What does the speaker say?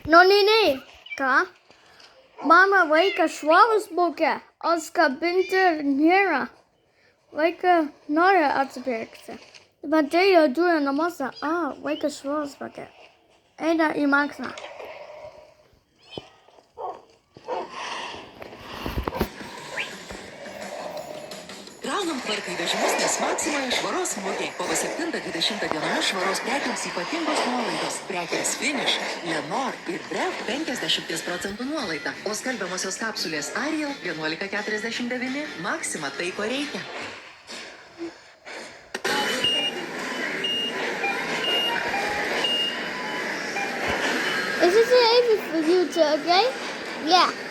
No, nee. Ką? Mama, vaikas švarus būkė, o skabinti nėra. Vaiką nori atsipirkti. Bet tai jau turi namuose. Vaikas švarus būkė. Eina į Maksą. Kraunam tvarkai vežimus, nes Maksimoje švaros mugė. Kovo 7-20 dienomis švaros prekiams ypatingos nuolaidos. Prekės Finish, Lenor ir Brev 50% nuolaida. O skalbiamosios kapsulės Ariel 11,49. Maxima tai, ko reikia. Is this an for you too, okay? Yeah.